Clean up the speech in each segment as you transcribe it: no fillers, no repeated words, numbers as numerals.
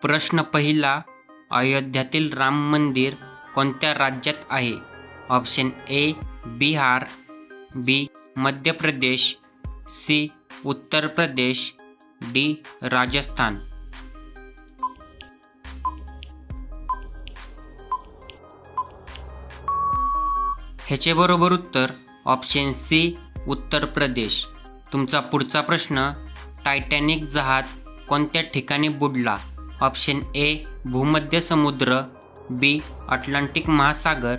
प्रश्न पहिला, अयोध्यातील राम मंदिर कोणत्या राज्यात आहे? ऑप्शन ए बिहार, बी मध्य प्रदेश, सी उत्तर प्रदेश, डी राजस्थान. ह्याचे बरोबर उत्तर ऑप्शन सी उत्तर प्रदेश. तुमचा पुढचा प्रश्न, टायटॅनिक जहाज कोणत्या ठिकाणी बुडला? ऑप्शन ए भूमध्य समुद्र, बी अटलांटिक महासागर,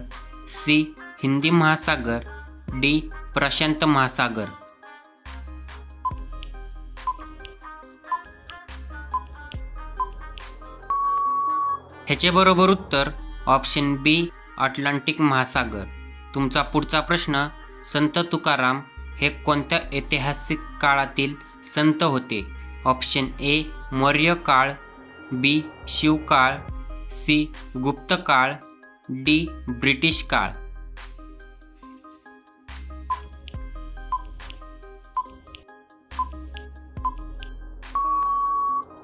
सी हिंदी महासागर, डी प्रशांत महासागर. ह्याचे बरोबर उत्तर ऑप्शन बी अटलांटिक महासागर. तुमचा पुढचा प्रश्न, संत तुकाराम हे कोणत्या ऐतिहासिक काळातील संत होते? ऑप्शन ए मौर्य काळ, बी शिवकाळ, सी गुप्त काळ, डी ब्रिटिश काळ.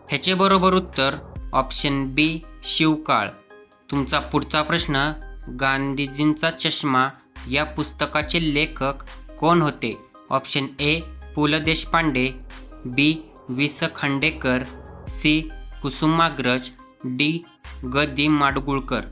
ह्याचे बरोबर उत्तर ऑप्शन बी शिवकाळ. तुमचा पुढचा प्रश्न, गांधीजींचा चष्मा या पुस्तकाचे लेखक कोण होते? ऑप्शन ए पु ल देशपांडे, बी वि स खांडेकर, सी कुसुमाग्रज, डी ग दि माडगूळकर.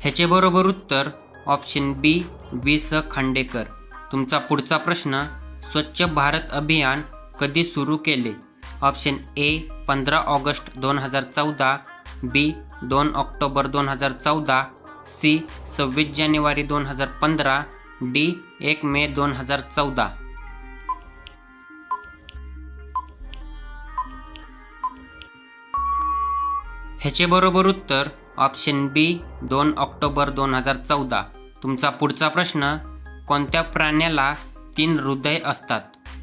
ह्याचे बरोबर उत्तर ऑप्शन बी वि स खांडेकर. तुमचा पुढचा प्रश्न, स्वच्छ भारत अभियान कधी सुरू केले? Option A 15 August 2014, B 2 October 2014, C 26 जानेवारी 2015, डी 1 मे 2014. ह्याचे बरोबर उत्तर ऑप्शन बी 2 ऑक्टोबर 2014. तुमचा पुढचा प्रश्न, कोणत्या प्राण्याला 3 हृदय असतात?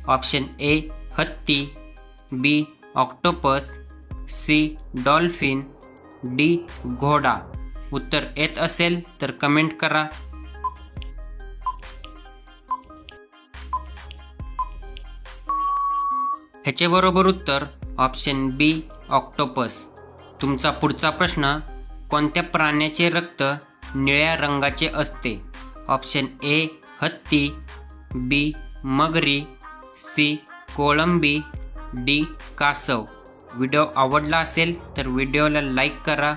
ऑप्शन ए हत्ती, बी ऑक्टोपस, सी डॉल्फिन, डी घोडा. उत्तर येत असेल तर कमेंट करा. ह्याचे बरोबर उत्तर ऑप्शन बी ऑक्टोपस. तुमचा पुढचा प्रश्न, कोणत्या प्राण्याचे रक्त निळ्या रंगाचे असते? ऑप्शन ए हत्ती, बी मगरी, सी कोळंबी, डी कासव. व्हिडिओ आवडला असेल तर व्हिडिओला लाईक करा.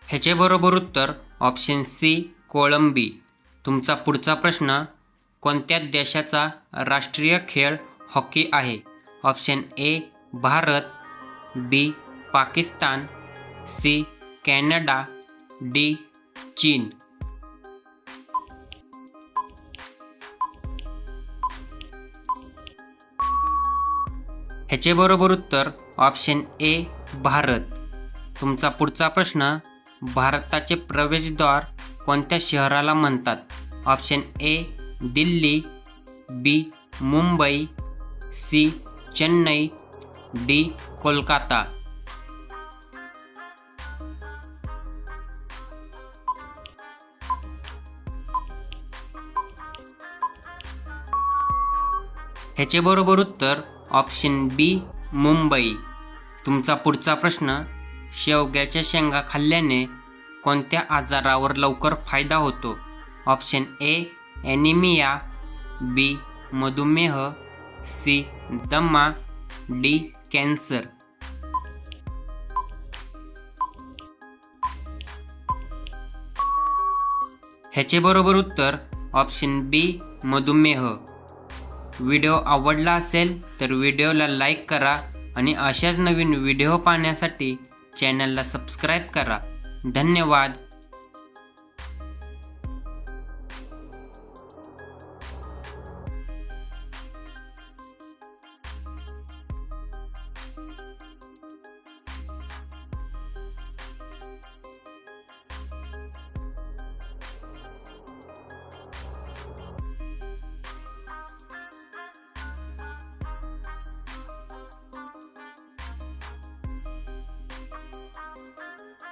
ह्याचे बरोबर उत्तर ऑप्शन सी कोळंबी. तुमचा पुढचा प्रश्न, कोणत्या देशाचा राष्ट्रीय खेळ हॉकी आहे? Option A Bharat, B Pakistan, C Canada, D चीन. ह्याचे बरोबर उत्तर ऑप्शन ए भारत. तुमचा पुढचा प्रश्न, भारताचे प्रवेशद्वार कोणत्या शहराला म्हणतात? Option A Delhi, B Mumbai, C Chennai, D Kolkata. ह्याचे बरोबर उत्तर ऑप्शन बी मुंबई. तुमचा पुढचा प्रश्न, शेवग्याच्या शेंगा खाल्ल्याने कोणत्या आजारावर लवकर फायदा होतो? ऑप्शन ए ॲनिमिया, बी मधुमेह, सी दमा, डी कॅन्सर. ह्याचे बरोबर उत्तर ऑप्शन बी मधुमेह. व्हिडिओ आवडला असेल तर व्हिडिओला लाईक करा आणि अशाच नवीन व्हिडिओ पाहण्यासाठी चॅनलला सबस्क्राईब करा. धन्यवाद.